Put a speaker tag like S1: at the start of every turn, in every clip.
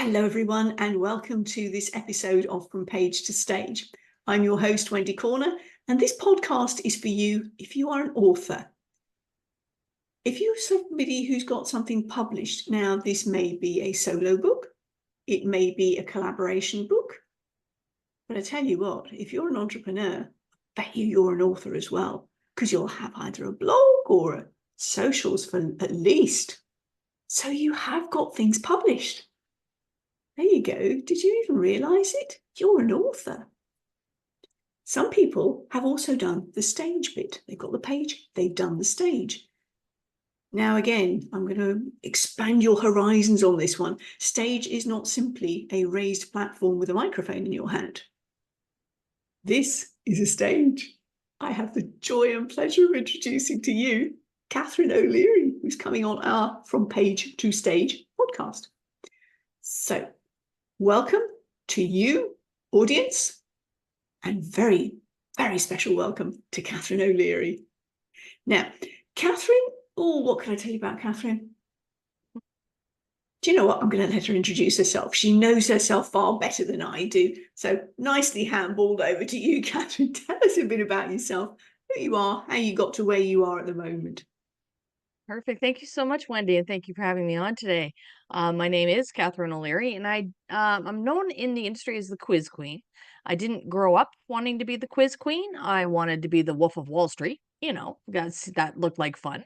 S1: Hello, everyone, and welcome to this episode of From Page to Stage. I'm your host, Wendy Corner, and this podcast is for you if you are an author. If you're somebody who's got something published, now this may be a solo book, it may be a collaboration book, but I tell you what, if you're an entrepreneur, I bet you're an author as well, because you'll have either a blog or a socials for at least. So you have got things published. There you go. Did you even realize it? You're an author. Some people have also done the stage bit. They've got the page, they've done the stage. Now, again, I'm going to expand your horizons on this one. Stage is not simply a raised platform with a microphone in your hand. This is a stage. I have the joy and pleasure of introducing to you Catharine O'Leary, who's coming on our From Page to Stage podcast. So, welcome to you, audience, and very, very special welcome to Catharine O'Leary. Now, Catharine, what can I tell you about Catharine? Do you know what? I'm going to let her introduce herself. She knows herself far better than I do. So nicely handballed over to you, Catharine. Tell us a bit about yourself, who you are, how you got to where you are at the moment.
S2: Perfect. Thank you so much, Wendy, and thank you for having me on today. My name is Catharine O'Leary, and I'm known in the industry as the Quiz Queen. I didn't grow up wanting to be the Quiz Queen. I wanted to be the Wolf of Wall Street. That looked like fun.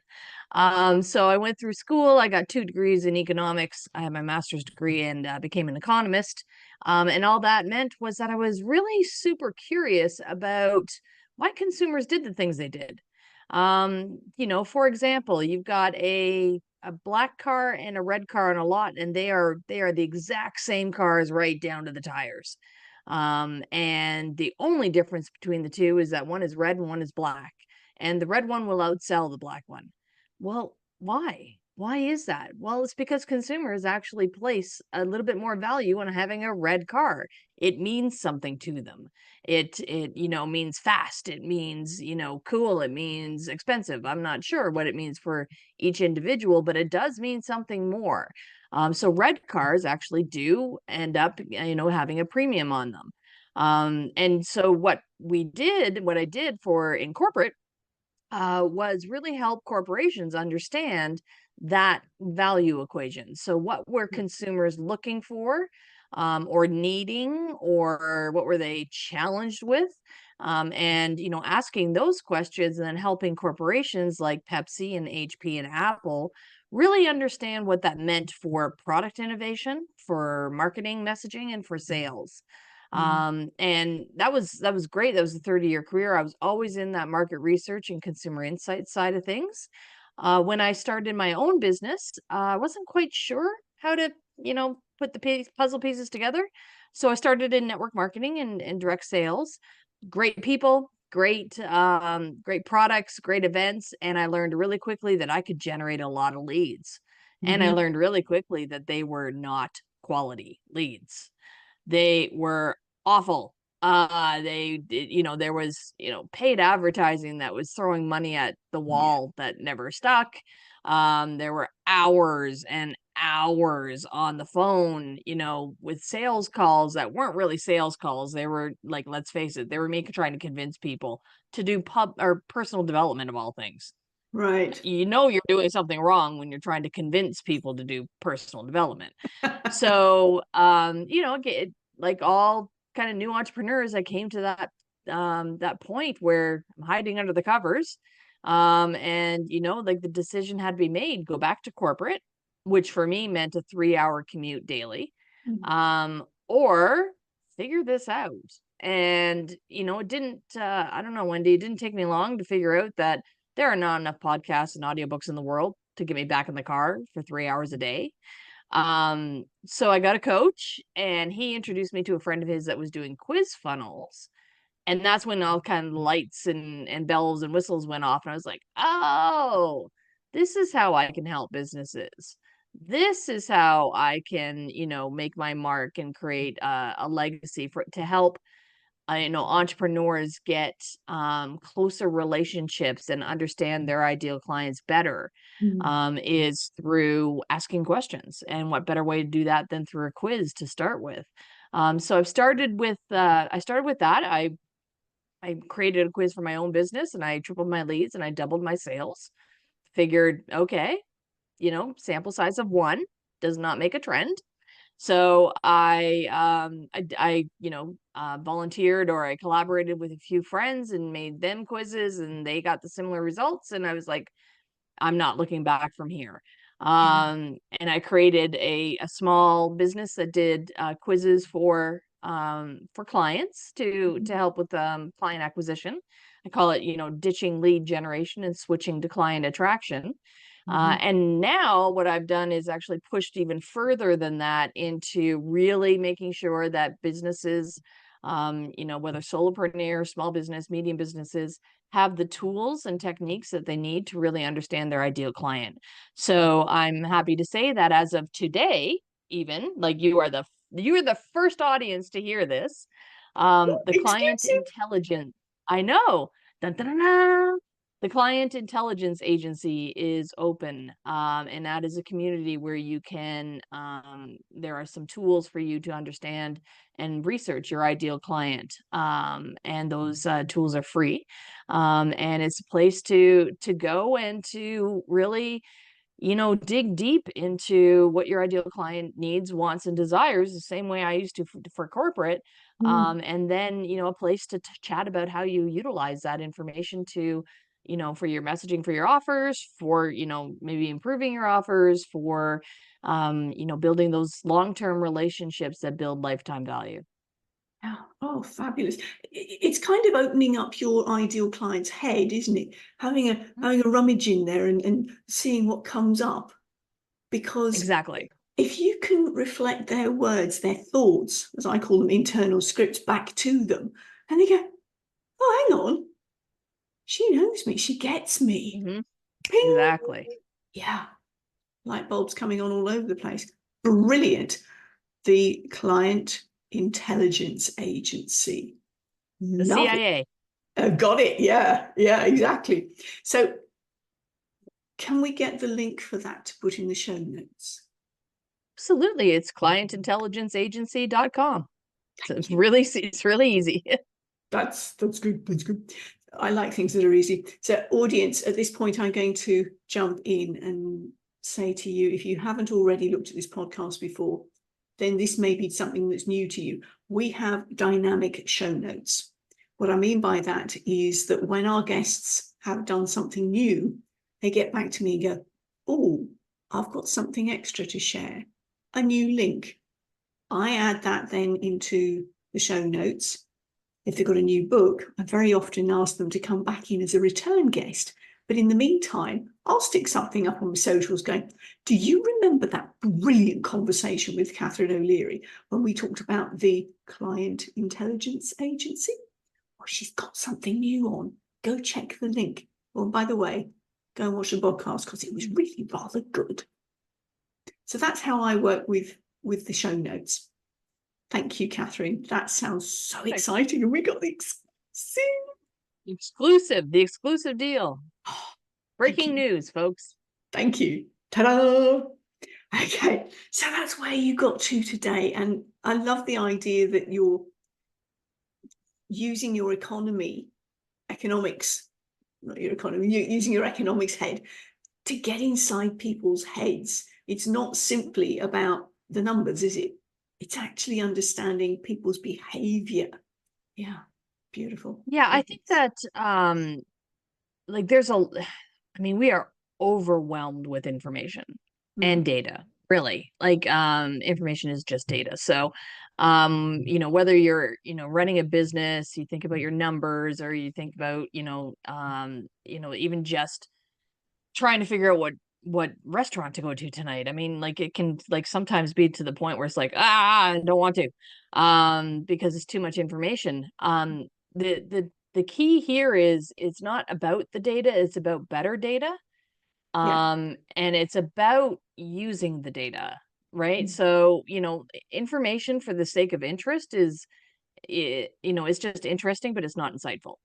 S2: So I went through school. I got 2 degrees in economics. I had my master's degree and became an economist. And all that meant was that I was really super curious about why consumers did the things they did. For example, you've got a black car and a red car on a lot, and they are the exact same cars right down to the tires. And the only difference between the two is that one is red and one is black, and the red one will outsell the black one. Well, why? Why is that? Well, it's because consumers actually place a little bit more value on having a red car. It means something to them. It means fast. It means, cool. It means expensive. I'm not sure what it means for each individual, but it does mean something more. So red cars actually do end up, having a premium on them. And so what I did in corporate, was really help corporations understand that value equation. So what were consumers looking for, or needing, or what were they challenged with? And asking those questions and then helping corporations like Pepsi and HP and Apple really understand what that meant for product innovation, for marketing messaging, and for sales. And that was great. That was a 30-year career. I was always in that market research and consumer insight side of things. When I started my own business, I wasn't quite sure how to, put the puzzle pieces together. So I started in network marketing and direct sales. Great people, great products, great events, and I learned really quickly that I could generate a lot of leads. And I learned really quickly that they were not quality leads. They were awful. There was, paid advertising that was throwing money at the wall that never stuck. There were hours and hours on the phone, with sales calls that weren't really sales calls. They were like, let's face it, they were me trying to convince people to do personal development of all things.
S1: Right.
S2: You're doing something wrong when you're trying to convince people to do personal development. So, like all kind of new entrepreneurs, I came to that point where I'm hiding under the covers. And like the decision had to be made, go back to corporate, which for me meant a 3-hour commute daily, or figure this out. And, it didn't, I don't know, Wendy, it didn't take me long to figure out that there are not enough podcasts and audiobooks in the world to get me back in the car for 3 hours a day. So I got a coach, and he introduced me to a friend of his that was doing quiz funnels. And that's when all kind of lights and bells and whistles went off. And I was like, oh, this is how I can help businesses. This is how I can, make my mark and create a legacy to help entrepreneurs get closer relationships and understand their ideal clients better is through asking questions. And what better way to do that than through a quiz to start with? So I started with that. I created a quiz for my own business, and I tripled my leads and I doubled my sales. Figured, okay, sample size of one does not make a trend. So I volunteered, or I collaborated with a few friends and made them quizzes, and they got the similar results. And I was like, I'm not looking back from here. And I created a small business that did quizzes for clients to help with client acquisition. I call it, ditching lead generation and switching to client attraction. And now what I've done is actually pushed even further than that into really making sure that businesses, whether solopreneur, small business, medium businesses, have the tools and techniques that they need to really understand their ideal client. So I'm happy to say that as of today, even like you are the first audience to hear this, the client
S1: Exclusive.
S2: intelligence. I know. Dun, dun, dun, dun. The Client Intelligence Agency is open, and that is a community where you can, there are some tools for you to understand and research your ideal client. And those tools are free. And it's a place to go and to really dig deep into what your ideal client needs, wants, and desires, the same way I used to for corporate. And then, a place to chat about how you utilize that information to, for your messaging, for your offers, for, maybe improving your offers, for, building those long-term relationships that build lifetime value.
S1: Yeah. Oh, fabulous. It's kind of opening up your ideal client's head, isn't it? Having a rummage in there and seeing what comes up. Because
S2: Exactly.
S1: if you can reflect their words, their thoughts, as I call them, internal scripts, back to them, and they go, oh, hang on, she knows me, she gets me. Ping.
S2: Exactly.
S1: Yeah, light bulbs coming on all over the place. Brilliant. The Client Intelligence Agency.
S2: The
S1: Love it.
S2: CIA.
S1: Got it. Yeah, exactly. So can we get the link for that to put in the show notes?
S2: Absolutely. It's clientintelligenceagency.com. So it's really easy.
S1: That's good. That's good. I like things that are easy. So, audience, at this point, I'm going to jump in and say to you, if you haven't already looked at this podcast before, then this may be something that's new to you. We have dynamic show notes. What I mean by that is that when our guests have done something new, they get back to me and go, oh, I've got something extra to share, a new link. I add that then into the show notes. If they've got a new book, I very often ask them to come back in as a return guest. But in the meantime, I'll stick something up on my socials going, do you remember that brilliant conversation with Catharine O'Leary when we talked about the Client Intelligence Agency? Well, she's got something new on. Go check the link. Well, by the way, go and watch the podcast because it was really rather good. So that's how I work with the show notes. Thank you, Catharine. That sounds so exciting. And we got the
S2: The exclusive deal. Breaking news, folks.
S1: Thank you. Ta-da! Okay, so that's where you got to today. And I love the idea that you're using your economics, not your economy, you're using your economics head to get inside people's heads. It's not simply about the numbers, is it? It's actually understanding people's behavior. Yeah, beautiful.
S2: Yeah, I think that like we are overwhelmed with information and data, really. Like information is just data. So whether you're, running a business, you think about your numbers, or you think about, even just trying to figure out what restaurant to go to tonight. I mean, like it can like sometimes be to the point where it's like, I don't want to, because it's too much information. The key here is it's not about the data, it's about better data. And it's about using the data, right? So, information for the sake of interest it's just interesting, but it's not insightful.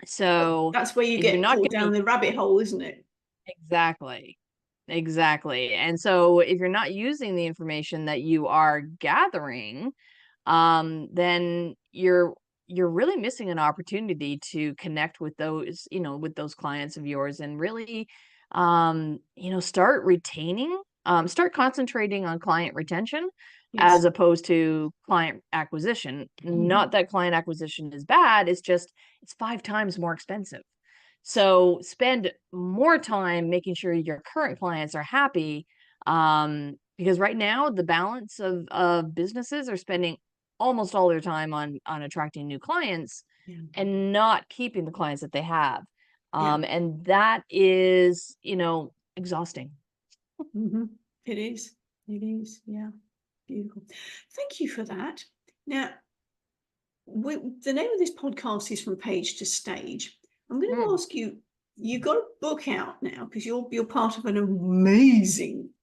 S2: So
S1: That's where you
S2: if you're
S1: get
S2: not
S1: caught down
S2: getting
S1: the rabbit hole, isn't it?
S2: exactly, exactly. And so if you're not using the information that you are gathering, then you're really missing an opportunity to connect with those, with those clients of yours and really, start concentrating on client retention
S1: Yes.
S2: as opposed to client acquisition.
S1: Mhm.
S2: Not that client acquisition is bad, it's just it's 5 times more expensive. So spend more time making sure your current clients are happy. Because right now the balance of businesses are spending almost all their time on attracting new clients
S1: Yeah.
S2: and not keeping the clients that they have.
S1: Yeah.
S2: And that is, exhausting.
S1: Hmm. It is. It is. Yeah. Beautiful. Thank you for that. Now, the name of this podcast is From Page to Stage. I'm going to
S2: Mm.
S1: ask you. You've got a book out now because you're part of an amazing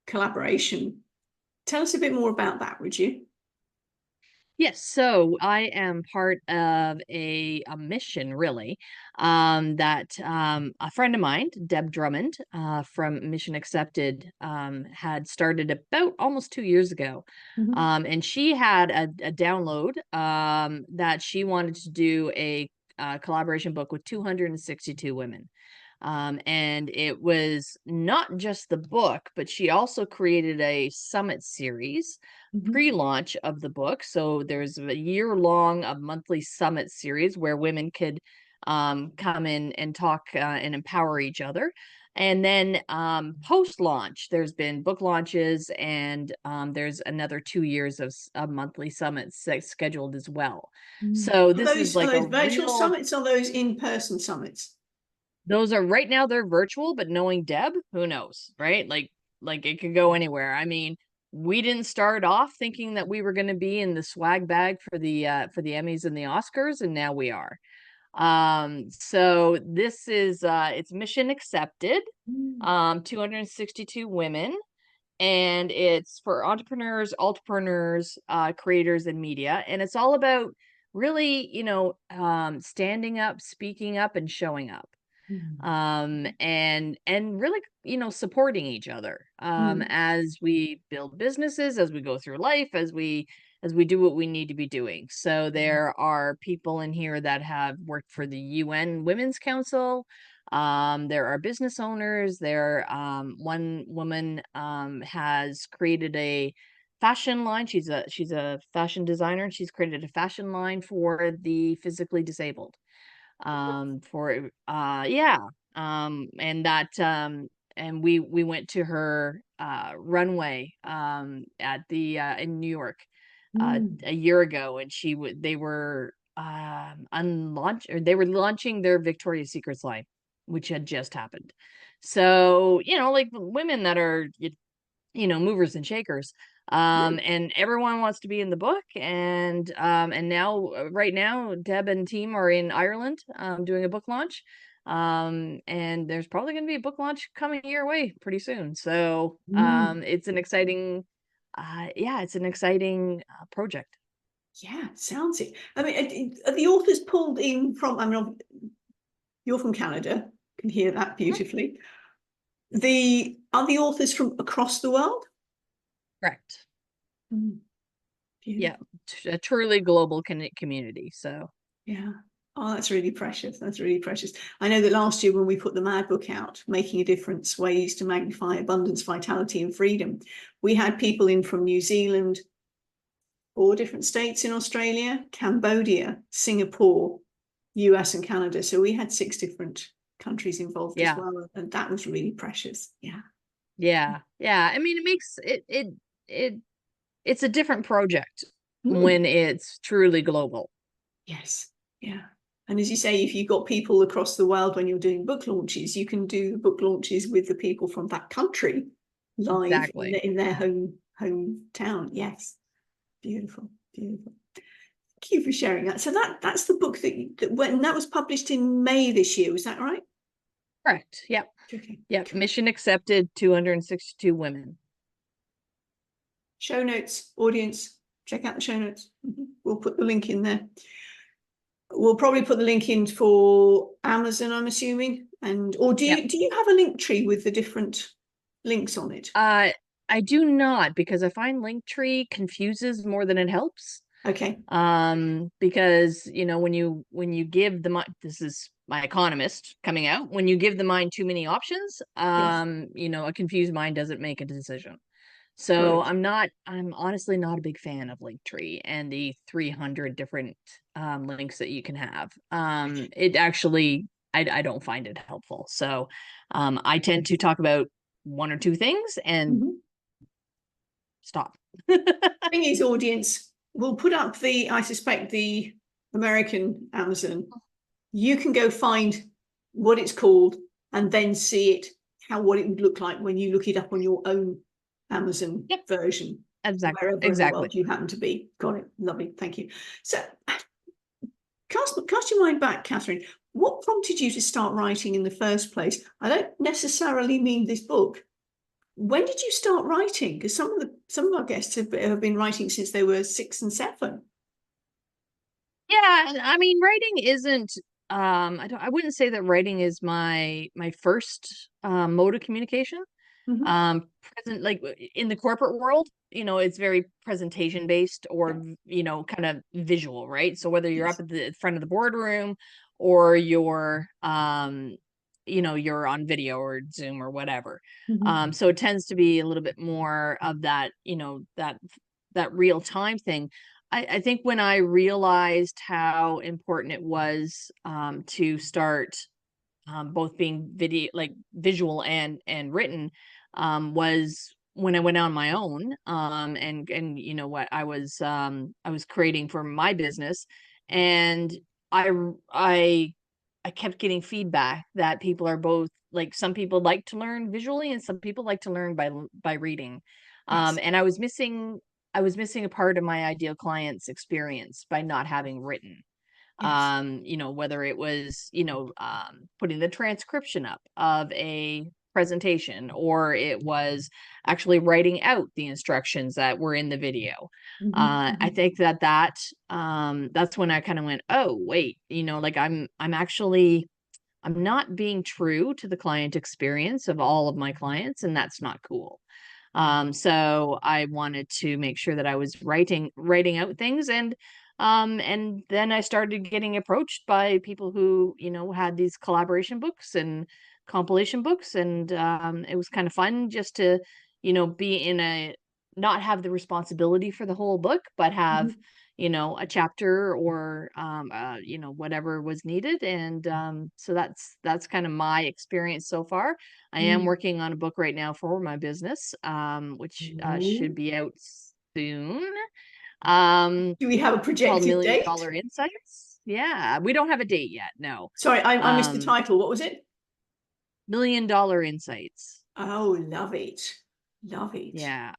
S1: collaboration. Tell us a bit more about that, would you?
S2: Yes, so I am part of a mission, really, that a friend of mine, Deb Drummond, from Mission Accepted, had started about almost 2 years ago.
S1: Mhm.
S2: And she had a download that she wanted to do a collaboration book with 262 women. And it was not just the book, but she also created a summit series
S1: Mhm.
S2: pre-launch of the book. So there's a year-long, a monthly summit series where women could come in and talk and empower each other. And then post-launch, there's been book launches, and there's another 2 years of monthly summits scheduled as well.
S1: Mm.
S2: So
S1: Are
S2: this is like a
S1: those virtual
S2: real.
S1: summits or those in-person summits?
S2: Those are right now they're virtual, but knowing Deb, who knows, right? Like it could go anywhere. I mean, we didn't start off thinking that we were going to be in the swag bag for the Emmys and the Oscars, and now we are. So this is it's mission accepted.
S1: Mm.
S2: 262 women, and it's for entrepreneurs, creators, and media, and it's all about really, standing up, speaking up, and showing up,
S1: Mm.
S2: and really, supporting each other
S1: Mm.
S2: as we build businesses, as we go through life, as we do what we need to be doing. So
S1: Mm.
S2: there are people in here that have worked for the UN Women's Council. There are business owners. One woman has created a fashion line. She's a fashion designer, and she's created a fashion line for the physically disabled, for yeah, and that and we went to her runway at the in New York
S1: Mm.
S2: a year ago, and they were they were launching their Victoria's Secrets line, which had just happened. So, like women that are movers and shakers.
S1: Great.
S2: And everyone wants to be in the book. And now, right now, Deb and team are in Ireland, doing a book launch. And there's probably going to be a book launch coming your way pretty soon. So,
S1: Mm.
S2: it's an exciting, yeah, it's an exciting project.
S1: Yeah, sounds it. I mean, are the authors pulled in from? I mean, you're from Canada. Can hear that
S2: Mhm.
S1: beautifully. Are the authors from across the world?
S2: Correct.
S1: Mm.
S2: Yeah,
S1: Beautiful.
S2: a truly global community. So,
S1: Yeah. Oh, that's really precious. That's really precious. I know that last year when we put the Mad Book out, Making a Difference, Ways to Magnify Abundance, Vitality and Freedom, we had people in from New Zealand, 4 different states in Australia, Cambodia, Singapore, US and Canada. So we had 6 different countries involved as
S2: yeah.
S1: well. And that was really precious. Yeah.
S2: Yeah. Yeah. I mean, it makes it it's a different project
S1: Mm.
S2: when it's truly global.
S1: Yes. Yeah. And as you say, if you've got people across the world when you're doing book launches, you can do book launches with the people from that country live
S2: Exactly.
S1: in their hometown. Yes. Beautiful. Beautiful. Thank you for sharing that. So that's the book that when that was published in May this year. Was that right?
S2: Correct. Yep.
S1: Okay.
S2: Yep.
S1: Cool.
S2: Mission accepted, 262 women.
S1: Show notes, audience, check out the show notes. We'll put the link in there. We'll probably put the link in for Amazon, I'm assuming. Or do you have a link tree with the different links on it?
S2: I do not, because I find Linktree confuses more than it helps.
S1: Okay.
S2: Because when you give this is my economist coming out, when you give the mind too many options,
S1: Yes.
S2: a confused mind doesn't make a decision. So
S1: Correct.
S2: I'm honestly not a big fan of Linktree and the 300 different links that you can have. It actually, I don't find it helpful. So I tend to talk about one or two things and stop.
S1: Thing is, audience, we'll put up I suspect the American Amazon. You can go find what it's called and then see it, what it would look like when you look it up on your own Amazon version.
S2: Exactly.
S1: Wherever in the world you happen to be. Got it. Lovely. Thank you. So cast your mind back, Catherine. What prompted you to start writing in the first place? I don't necessarily mean this book. When did you start writing? Because some of our guests have been writing since they were 6 and 7.
S2: Yeah, I mean, writing isn't I wouldn't say that writing is my first mode of communication. Present like in the corporate world, it's very presentation based or kind of visual, right? So whether you're up at the front of the boardroom or you're you're on video or Zoom or whatever. So it tends to be a little bit more of that, that real time thing. I think when I realized how important it was to start both being visual and written, was when I went on my own, and what I was creating for my business, and I I I kept getting feedback that people are both like, some people like to learn visually and some people like to learn by reading.
S1: Yes.
S2: And I was missing a part of my ideal client's experience by not having written.
S1: Yes.
S2: Whether it was, putting the transcription up of a presentation, or it was actually writing out the instructions that were in the video. I think that's when I kind of went, oh, wait, like I'm not being true to the client experience of all of my clients, and that's not cool. So I wanted to make sure that I was writing out things, and then I started getting approached by people who, had these collaboration books and compilation books, and it was kind of fun just to, be in not have the responsibility for the whole book, but have, a chapter or whatever was needed. And so that's kind of my experience so far. I am working on a book right now for my business, which should be out soon.
S1: Do we have a
S2: Called
S1: projected
S2: Million
S1: date?
S2: Dollar Insights. Yeah, we don't have a date yet. No.
S1: Sorry, I missed the title. What was it?
S2: Million Dollar Insights.
S1: Oh, love it. Love it.
S2: Yeah. Yeah.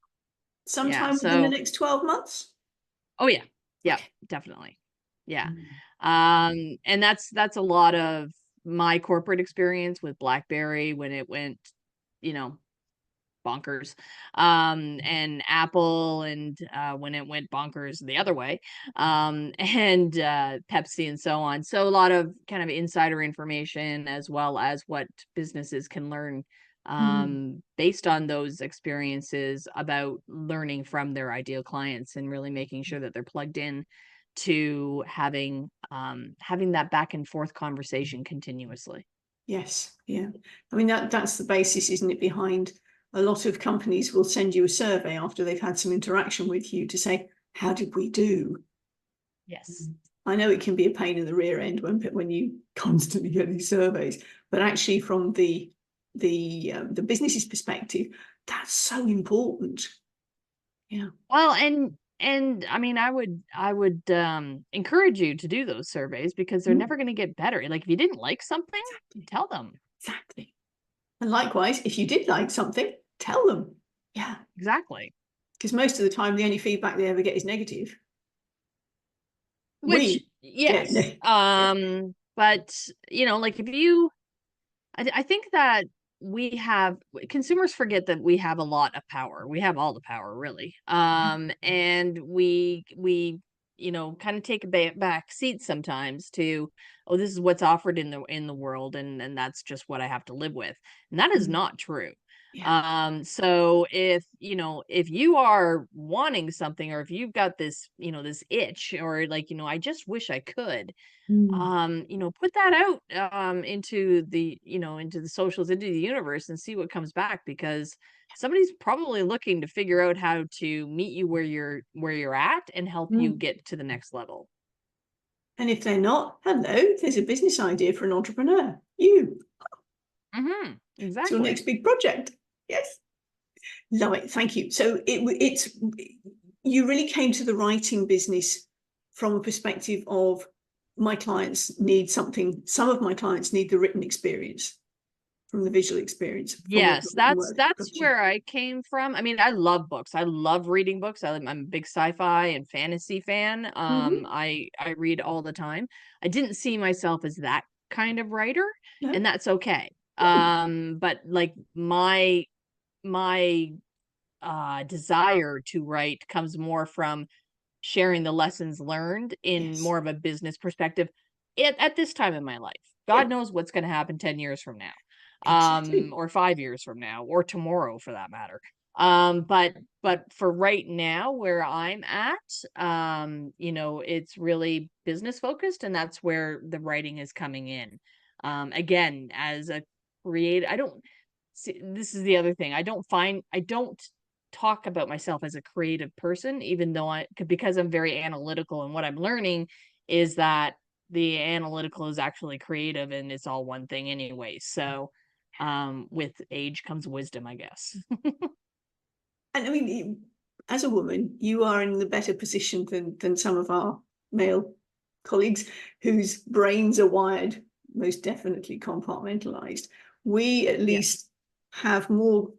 S1: Sometime within the
S2: So,
S1: next 12 months?
S2: oh yeah. Yeah,
S1: Okay.
S2: definitely. Yeah. And that's a lot of my corporate experience with BlackBerry when it went, you know, bonkers, and Apple, and when it went bonkers the other way, and Pepsi and so on. So a lot of kind of insider information, as well as what businesses can learn based on those experiences, about learning from their ideal clients and really making sure that they're plugged in to having that back and forth conversation continuously.
S1: Yes. Yeah. I mean, that's the basis, isn't it, behind a lot of companies will send you a survey after they've had some interaction with you to say, how did we do?
S2: Yes.
S1: I know it can be a pain in the rear end when you constantly get these surveys, but actually from the business's perspective, that's so important. Yeah.
S2: Well, and I mean, I would encourage you to do those surveys, because they're never going to get better. Like, if you didn't like something,
S1: Exactly.
S2: tell them.
S1: Exactly. And likewise, if you did like something, tell them. Yeah.
S2: Exactly.
S1: Because most of the time, the only feedback they ever get is negative.
S2: Which,
S1: We get
S2: yes. But like, if you I think that we have consumers forget that we have a lot of power. We have all the power, really. And we kind of take a back seat sometimes to, oh, this is what's offered in the world, and that's just what I have to live with. And that is
S1: Mm.
S2: not true.
S1: Yeah.
S2: So if you are wanting something, or if you've got this, this itch, or like, I just wish I could,
S1: Mm.
S2: put that out into the socials, into the universe, and see what comes back, because somebody's probably looking to figure out how to meet you where you're at and help you
S1: Mm.
S2: get to the next level.
S1: And if they're not, hello, there's a business idea for an entrepreneur. It's your
S2: Exactly.
S1: next big project. Yes. Love it. Thank you. So it's you really came to the writing business from a perspective of, my clients need something. Some of my clients need the written experience from the visual experience from the
S2: Yes,
S1: written
S2: that's
S1: word.
S2: that's
S1: Gotcha.
S2: where I came from. I mean, I love books. I love reading books. I'm a big sci-fi and fantasy fan.
S1: Mm-hmm.
S2: I read all the time. I didn't see myself as that kind of writer,
S1: No.
S2: and that's okay.
S1: Mm.
S2: But like my desire to write comes more from sharing the lessons learned in
S1: Yes.
S2: more of a business perspective at this time in my life.
S1: Yeah.
S2: God knows what's going to happen 10 years from now,
S1: Exactly.
S2: or 5 years from now, or tomorrow for that matter. But for right now, where I'm at, it's really business focused, and that's where the writing is coming in. Again, as a creative, I don't see, this is the other thing. I don't talk about myself as a creative person, even though because I'm very analytical, and what I'm learning is that the analytical is actually creative, and it's all one thing anyway. So, with age comes wisdom, I guess.
S1: And I mean, as a woman, you are in the better position than some of our male colleagues whose brains are wired most definitely compartmentalized. We at
S2: Yeah.
S1: least have more,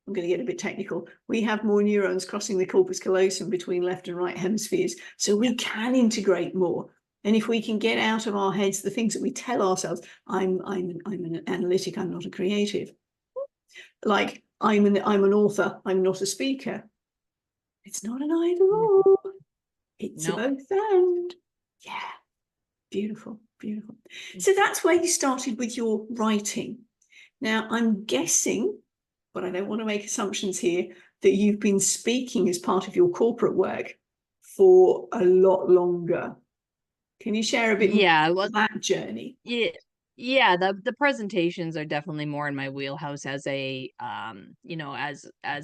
S1: I'm going to get a bit technical, we have more neurons crossing the corpus callosum between left and right hemispheres, so
S2: Yeah.
S1: we can integrate more. And if we can get out of our heads the things that we tell ourselves, I'm an analytic, I'm not a creative. Like I'm an author, I'm not a speaker. It's not an either
S2: Mm.
S1: or. It's a
S2: No.
S1: both and. Yeah, beautiful, beautiful.
S2: Mm.
S1: So that's where you started with your writing. Now, I'm guessing, but I don't want to make assumptions here, that you've been speaking as part of your corporate work for a lot longer. Can you share a bit more
S2: Yeah. Well,
S1: of that journey?
S2: yeah. Yeah, the presentations are definitely more in my wheelhouse, as as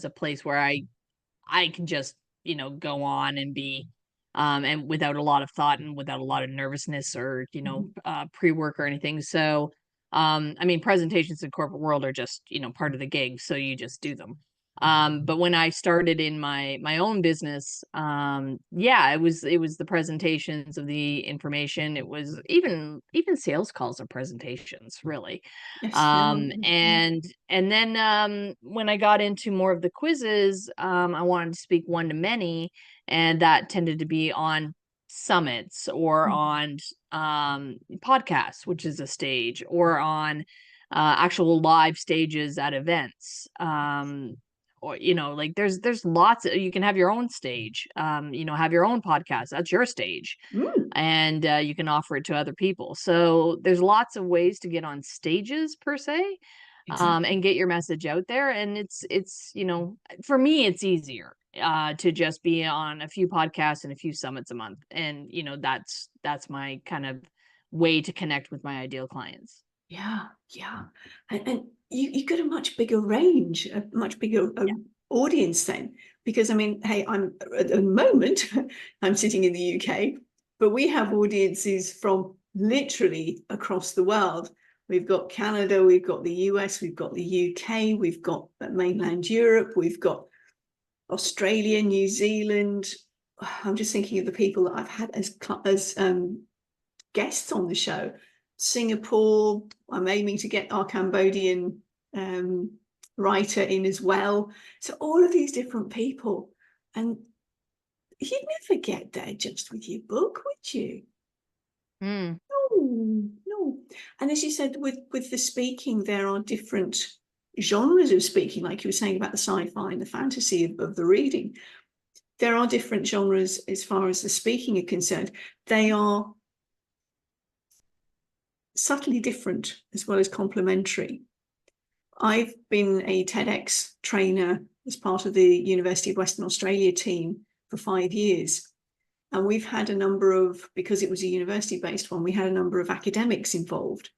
S2: a place where I can just, go on and be, and without a lot of thought and without a lot of nervousness, or,
S1: Mhm.
S2: pre-work or anything. So, I mean, presentations in corporate world are just, part of the gig. So you just do them. But when I started in my own business, yeah, it was the presentations of the information. It was even sales calls are presentations, really.
S1: Yes, no wonder. Yeah.
S2: And then when I got into more of the quizzes, I wanted to speak one to many, and that tended to be on summits, or
S1: Mm.
S2: on podcasts, which is a stage, or on actual live stages at events. Or like there's lots you can have your own stage, have your own podcast, that's your stage,
S1: Mm.
S2: and you can offer it to other people. So there's lots of ways to get on stages, per se,
S1: Exactly.
S2: and get your message out there. And it's for me, it's easier to just be on a few podcasts and a few summits a month, and that's my kind of way to connect with my ideal clients.
S1: Yeah, yeah. And you got a much bigger range, a much bigger
S2: Yeah.
S1: audience then. Because I mean, hey, I'm at the moment, I'm sitting in the UK, but we have audiences from literally across the world. We've got Canada, we've got the US, we've got the UK, we've got mainland Europe, we've got Australia, New Zealand. I'm just thinking of the people that I've had as guests on the show. Singapore, I'm aiming to get our Cambodian writer in as well. So all of these different people. And you'd never get there just with your book, would you?
S2: Mm.
S1: No, no. And as you said, with the speaking, there are different genres of speaking, like you were saying about the sci-fi and the fantasy of the reading. There are different genres as far as the speaking are concerned. They are subtly different as well as complementary. I've been a TEDx trainer as part of the University of Western Australia team for 5 years. And we've had a number of, because it was a university-based one, we had a number of academics involved.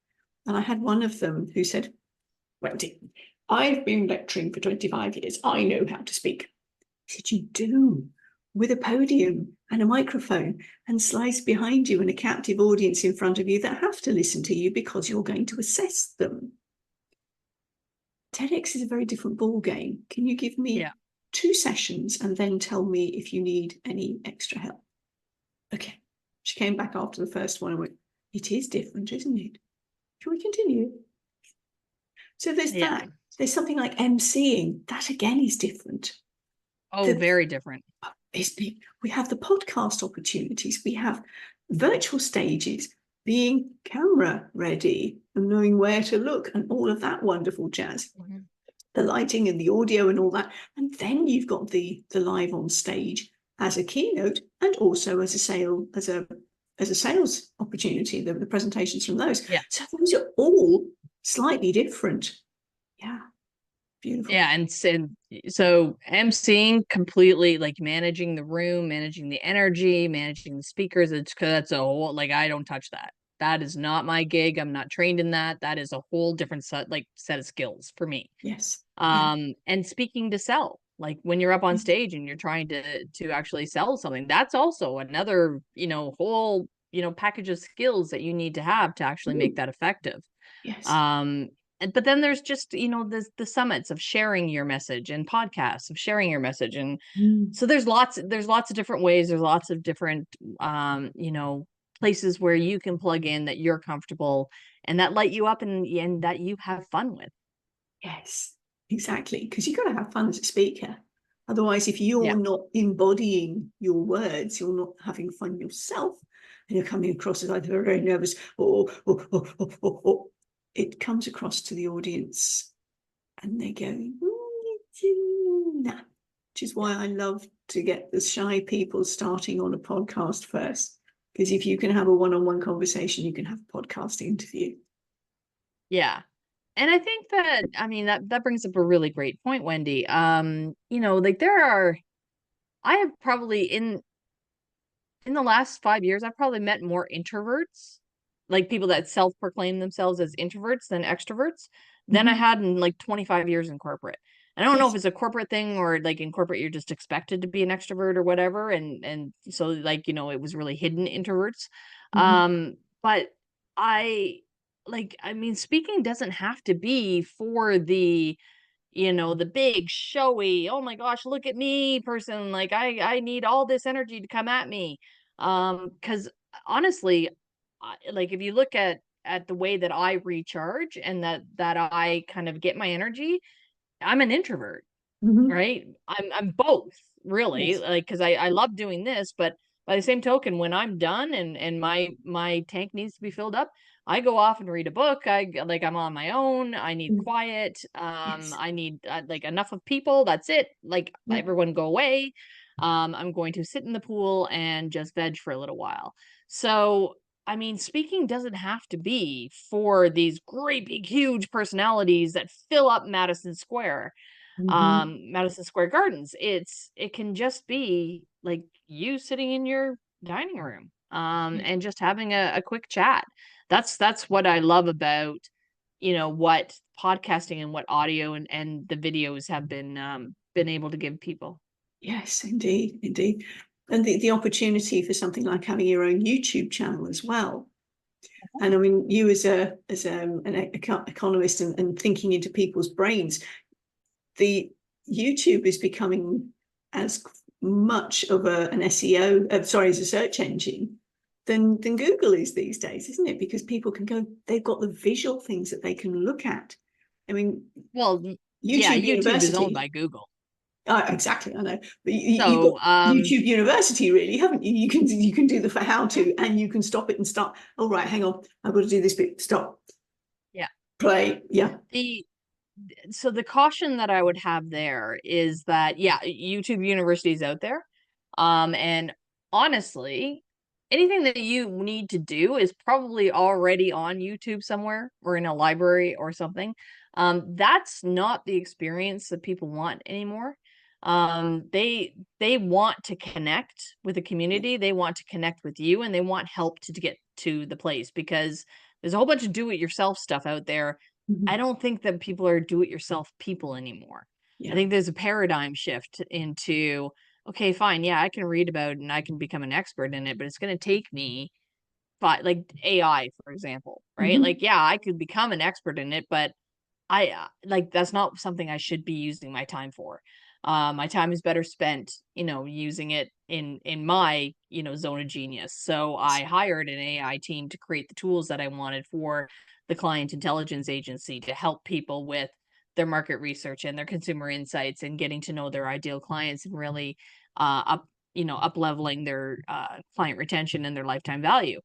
S1: And I had one of them who said, "Wendy, I've been lecturing for 25 years. I know how to speak." I said, "You do, with a podium and a microphone and slides behind you and a captive audience in front of you that have to listen to you because you're going to assess them. TEDx is a very different ball game. Can you give me 2 sessions and then tell me if you need any extra help?" Okay. She came back after the first one and went, "It is different, isn't it? Shall we continue?" So there's that. There's something like emceeing. That again is different.
S2: Oh, very different.
S1: Isn't it? We have the podcast opportunities. We have virtual stages, being camera ready and knowing where to look and all of that wonderful jazz. Mm-hmm. The lighting and the audio and all that. And then you've got the live on stage as a keynote and also as a sales opportunity, the presentations from those.
S2: Yeah.
S1: So those are all slightly different. Yeah. Beautiful.
S2: Yeah. And so emceeing completely, like managing the room, managing the energy, managing the speakers. It's because that's a whole, like, I don't touch that. That is not my gig. I'm not trained in that. That is a whole different set of skills for me.
S1: Yes.
S2: And speaking to sell, like when you're up on stage and you're trying to actually sell something, that's also another, whole, package of skills that you need to have to actually make that effective.
S1: Yes.
S2: But then there's just, the summits of sharing your message and podcasts of sharing your message. And so there's lots of different ways. There's lots of different, places where you can plug in that you're comfortable and that light you up and that you have fun with.
S1: Yes, exactly. Because you've got to have fun as a speaker. Otherwise, if you're not embodying your words, you're not having fun yourself, and you're coming across as either very nervous or it comes across to the audience and they go, nah. Which is why I love to get the shy people starting on a podcast first. Because if you can have a one-on-one conversation, you can have a podcast interview.
S2: Yeah. And I think that brings up a really great point, Wendy. I have probably in the last 5 years, I've probably met more introverts, like people that self-proclaim themselves as introverts than extroverts than I had in like 25 years in corporate. I don't know if it's a corporate thing or like in corporate, you're just expected to be an extrovert or whatever. And so like, it was really hidden introverts. But speaking doesn't have to be for the big showy, oh my gosh, look at me person. Like I need all this energy to come at me. Because honestly, like if you look at the way that I recharge and that I kind of get my energy, I'm an introvert, right? I'm both really, like, because I love doing this, but by the same token, when I'm done and my tank needs to be filled up, I go off and read a book. I'm on my own. I need quiet. I need like enough of people. That's it. Like everyone go away. I'm going to sit in the pool and just veg for a little while. So speaking doesn't have to be for these great big huge personalities that fill up Madison Square. Madison Square Gardens. It can just be like you sitting in your dining room and just having a quick chat. That's what I love about what podcasting and what audio and the videos have been able to give people.
S1: Yes, indeed. And the opportunity for something like having your own YouTube channel as well. And I mean, you as an economist and thinking into people's brains, the YouTube is becoming as much of an SEO, as a search engine than Google is these days, isn't it? Because people can go, they've got the visual things that they can look at. I mean,
S2: well, YouTube is owned by Google.
S1: Exactly, I know. But you've got YouTube University, really, haven't you? You can do the for how to, and you can stop it and start. Oh, right, hang on, I've got to do this bit. Stop.
S2: Yeah.
S1: Play. Yeah.
S2: so the caution that I would have there is that, yeah, YouTube University is out there. And honestly, anything that you need to do is probably already on YouTube somewhere or in a library or something. That's not the experience that people want anymore. They want to connect with the
S1: Yeah.
S2: community, they want to connect with you, and they want help to get to the place, because there's a whole bunch of do-it-yourself stuff out there. I
S1: Mhm.
S2: don't think that people are do-it-yourself people anymore. I
S1: Yeah.
S2: think there's a paradigm shift into, okay, fine, yeah, I can read about it and I can become an expert in it, but it's going to take me, but like AI, for example, right? Like,
S1: Mhm.
S2: yeah, I could become an expert in it, but I like, that's not something I should be using my time for. My time is better spent, using it in my, zone of genius. So I
S1: Yes.
S2: hired an AI team to create the tools that I wanted for the client intelligence agency to help people with their market research and their consumer insights and getting to know their ideal clients and really up leveling their client retention and their lifetime value.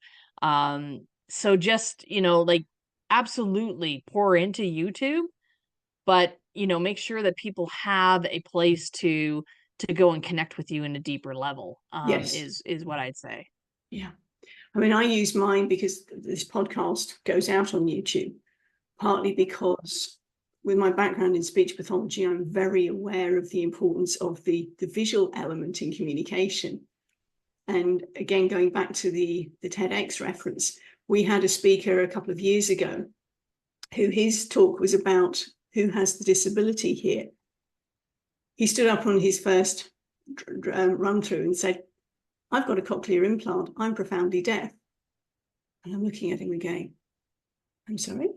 S2: So just, like, absolutely pour into YouTube, but, make sure that people have a place to go and connect with you in a deeper level,
S1: Yes.
S2: is what I'd say.
S1: Yeah. I mean, I use mine because this podcast goes out on YouTube, partly because with my background in speech pathology, I'm very aware of the importance of the visual element in communication. And again, going back to the TEDx reference, we had a speaker a couple of years ago who his talk was about who has the disability here. He stood up on his first run through and said, I've got a cochlear implant. I'm profoundly deaf. And I'm looking at him again. I'm sorry?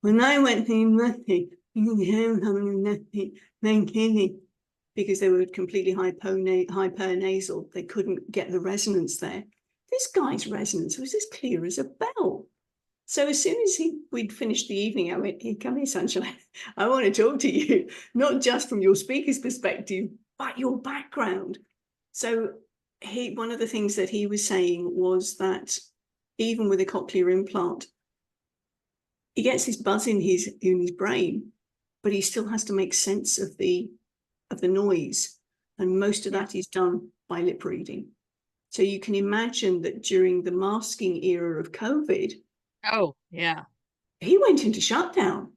S1: When I went to university, because they were completely hypernasal, they couldn't get the resonance there. This guy's resonance was as clear as a bell. So as soon as we'd finished the evening, I went, here, come here, sunshine. I want to talk to you, not just from your speaker's perspective, but your background. So one of the things that he was saying was that even with a cochlear implant, he gets this buzz in his brain, but he still has to make sense of the noise, and most of
S2: Yeah.
S1: that is done by lip reading. So you can imagine that during the masking era of COVID,
S2: Oh, yeah.
S1: he went into shutdown.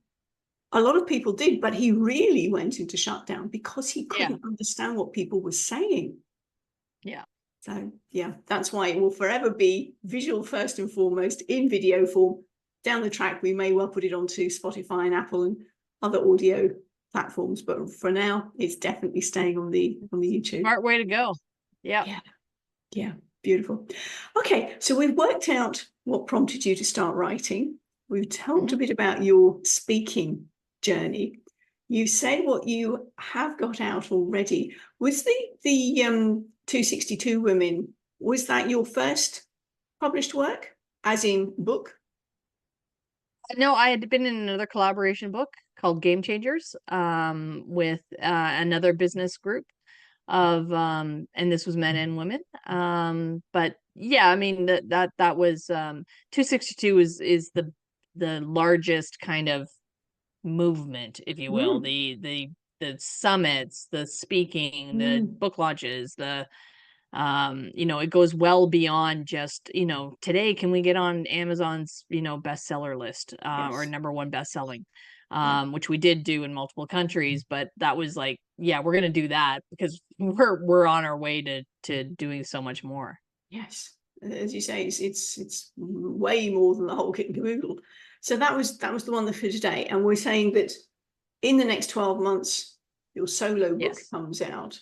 S1: A lot of people did, but he really went into shutdown because he
S2: Yeah.
S1: couldn't understand what people were saying.
S2: Yeah.
S1: So yeah, that's why it will forever be visual first and foremost in video form. Down the track, we may well put it onto Spotify and Apple and other audio platforms, but for now, it's definitely staying on the YouTube.
S2: Smart way to go. Yeah.
S1: Yeah, yeah, beautiful. Okay, so we've worked out what prompted you to start writing. We've talked a
S2: Mhm.
S1: bit about your speaking journey. You said what you have got out already. Was the 262 Women, was that your first published work, as in book?
S2: No, I had been in another collaboration book called Game Changers, with another business group of and this was men and women. But yeah, I mean, that was 262 is the largest kind of movement, if you will.
S1: Mm,
S2: The summits, the speaking, the
S1: mm,
S2: book launches, it goes well beyond just, today can we get on Amazon's, bestseller list, or
S1: yes,
S2: number one best-selling,
S1: yeah,
S2: which we did do in multiple countries, but that was like, yeah, we're gonna do that because we're on our way to doing so much more.
S1: yes. As you say, it's way more than the whole kit and caboodle. So that was the one for today, and we're saying that in the next 12 months, your solo book
S2: Yes.
S1: comes out.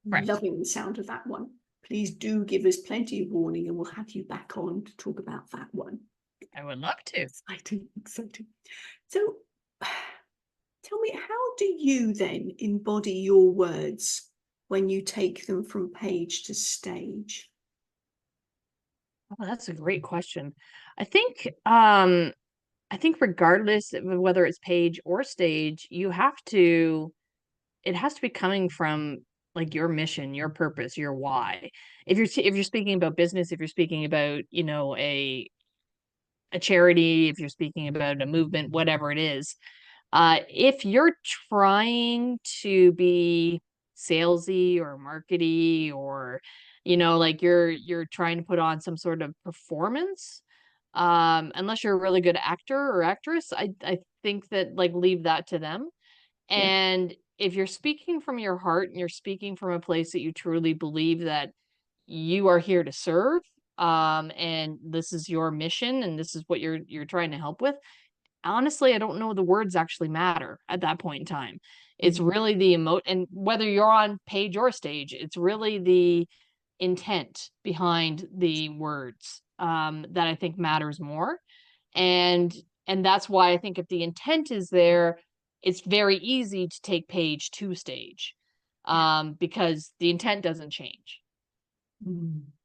S2: Right.
S1: Loving the sound of that one. Please do give us plenty of warning and we'll have you back on to talk about that one.
S2: I would love to.
S1: Exciting, exciting. So tell me, how do you then embody your words when you take them from page to stage?
S2: Oh, that's a great question. I think I think regardless of whether it's page or stage, it has to be coming from like your mission, your purpose, your why. If you're speaking about business, if you're speaking about, a charity, if you're speaking about a movement, whatever it is, If you're trying to be salesy or markety, or, like you're trying to put on some sort of performance, unless you're a really good actor or actress, I think that, like, leave that to them.
S1: Yeah.
S2: And if you're speaking from your heart and you're speaking from a place that you truly believe that you are here to serve, and this is your mission and this is what you're trying to help with, honestly, I don't know the words actually matter at that point in time. It's
S1: Mhm.
S2: really the and whether you're on page or stage, it's really the intent behind the words, that I think matters more. And that's why I think if the intent is there, it's very easy to take page to stage,
S1: Yeah.
S2: because the intent doesn't change.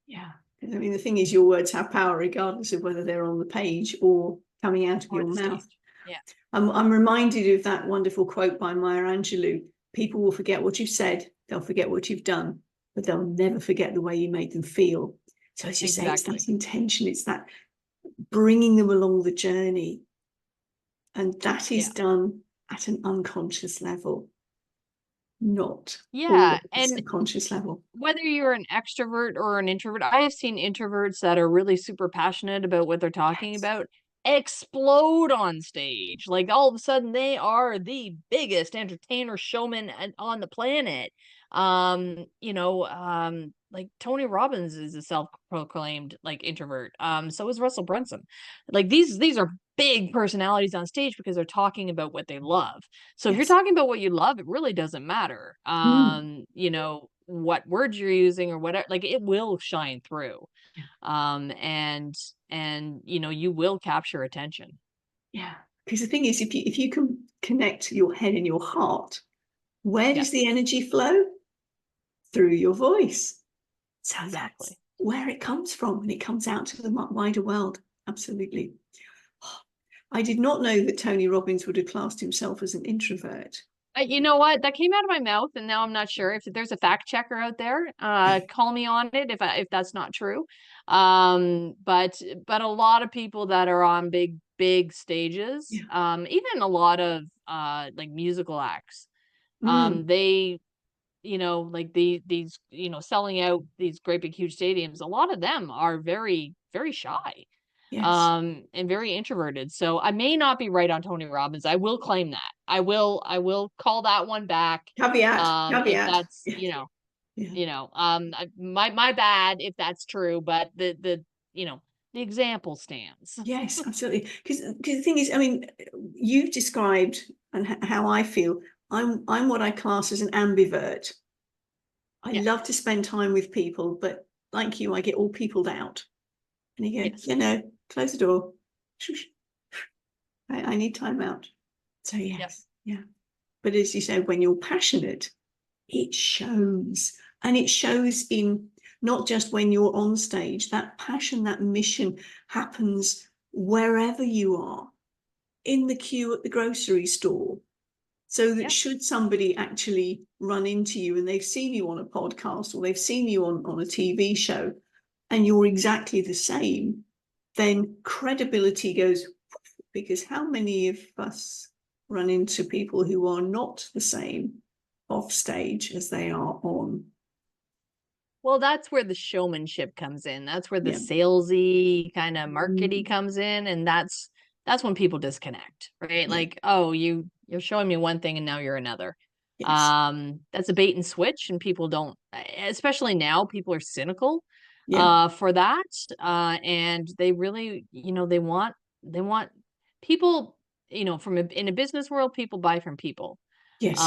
S1: Yeah. I mean, the thing is, your words have power regardless of whether they're on the page or coming out of
S2: Or
S1: your
S2: the
S1: mouth.
S2: stage. Yeah.
S1: I'm reminded of that wonderful quote by Maya Angelou. People will forget what you've said, they'll forget what you've done, but they'll never forget the way you made them feel. So as you say, it's
S2: Exactly.
S1: that intention, it's that bringing them along the journey. And that is
S2: Yeah.
S1: done at an unconscious level, not
S2: Yeah.
S1: always a
S2: And
S1: subconscious level.
S2: whether you're an extrovert or an introvert, I have seen introverts that are really super passionate about what they're talking
S1: Yes.
S2: about explode on stage. Like, all of a sudden they are the biggest entertainer showman on the planet. Like Tony Robbins is a self-proclaimed, like, introvert. So is Russell Brunson. Like, these are big personalities on stage because they're talking about what they love. So if you're
S1: Yes.
S2: talking about what you love, it really doesn't matter,
S1: Mm.
S2: what words you're using or whatever, like, it will shine through.
S1: Yeah.
S2: And you will capture attention.
S1: Yeah. Because the thing is, if you can connect your head and your heart, where
S2: Yeah,
S1: does the energy flow? Through your voice. So that's
S2: exactly.
S1: where it comes from when it comes out to the wider world. Absolutely. I did not know that Tony Robbins would have classed himself as an introvert.
S2: You know what? That came out of my mouth, and now I'm not sure if there's a fact checker out there. Call me on it if that's not true. But a lot of people that are on big stages,
S1: Yeah.
S2: even a lot of like musical acts,
S1: Mm.
S2: they, like, these, selling out these great big huge stadiums. A lot of them are very very shy,
S1: Yes.
S2: and very introverted. So I may not be right on Tony Robbins. I will claim that. I will call that one back.
S1: Caveat.
S2: If
S1: Caveat.
S2: that's,
S1: Yeah.
S2: my bad if that's true, but you know, the example stands.
S1: Yes, absolutely. Because the thing is, I mean, you've described and how I feel. I'm what I class as an ambivert. I
S2: Yeah.
S1: love to spend time with people, but like you, I get all peopled out. And you go,
S2: Yes.
S1: close the door. I need time out. So
S2: Yep.
S1: yes, yeah. But as you said, when you're passionate, it shows. And it shows in not just when you're on stage, that passion, that mission happens wherever you are, in the queue at the grocery store. So that
S2: Yeah.
S1: should somebody actually run into you and they've seen you on a podcast or they've seen you on a TV show and you're exactly the same, then credibility goes, because how many of us run into people who are not the same off stage as they are on?
S2: Well, that's where the showmanship comes in. That's where the
S1: Yeah.
S2: salesy kind of markety
S1: Mm.
S2: comes in, and that's when people disconnect, right?
S1: Yeah.
S2: Like, oh, you're showing me one thing and now you're another.
S1: Yes.
S2: That's a bait and switch, and people don't, especially now, people are cynical
S1: Yeah.
S2: for that. And they really, they want people, from in a business world, people buy from people.
S1: Yes.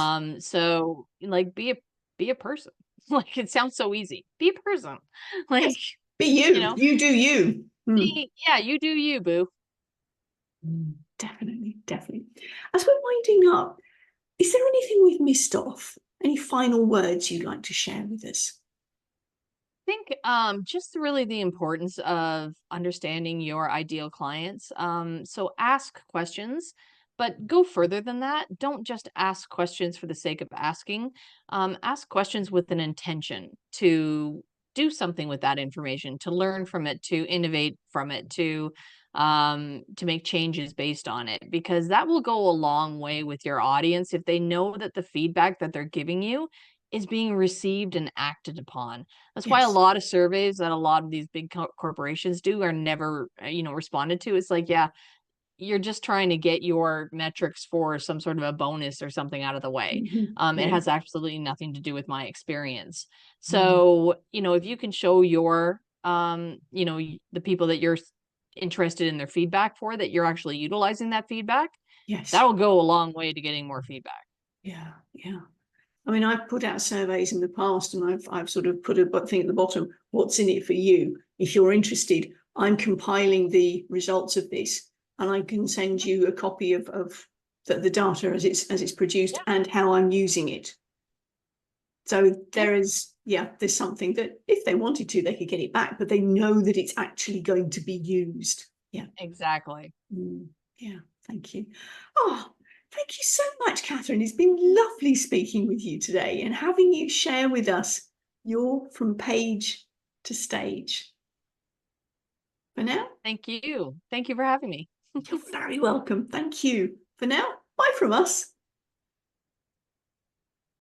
S2: So, like, be a person. Like, it sounds so easy. Be a person. Like,
S1: Yes. Be
S2: you
S1: you.
S2: know,
S1: You do you. Mm.
S2: yeah, you do you, boo.
S1: Definitely. Definitely. As we're winding up, is there anything we've missed off? Any final words you'd like to share with us?
S2: Think just really the importance of understanding your ideal clients. So ask questions, but go further than that. Don't just ask questions for the sake of asking. Ask questions with an intention to do something with that information, to learn from it, to innovate from it, to to make changes based on it, because that will go a long way with your audience if they know that the feedback that they're giving you is being received and acted upon. That's why a
S1: Yes.
S2: lot of surveys that a lot of these big corporations do are never, responded to. It's like, yeah, you're just trying to get your metrics for some sort of a bonus or something out of the way. It
S1: Yeah.
S2: has absolutely nothing to do with my experience.
S1: Mm.
S2: So, if you can show your, the people that you're interested in their feedback for, that you're actually utilizing that feedback,
S1: Yes.
S2: that'll go a long way to getting more feedback.
S1: Yeah. Yeah. I mean, I've put out surveys in the past, and I've sort of put a thing at the bottom, what's in it for you? If you're interested, I'm compiling the results of this, and I can send
S2: Mhm.
S1: you a copy of the data as it's produced
S2: Yeah,
S1: and how I'm using it. So
S2: yeah,
S1: there's something that if they wanted to, they could get it back, but they know that it's actually going to be used. Yeah.
S2: exactly.
S1: Yeah, thank you. Oh, thank you so much, Catherine. It's been lovely speaking with you today and having you share with us your from page to stage. For now,
S2: Thank you. Thank you for having me.
S1: you're very welcome. Thank you. For now, bye from us.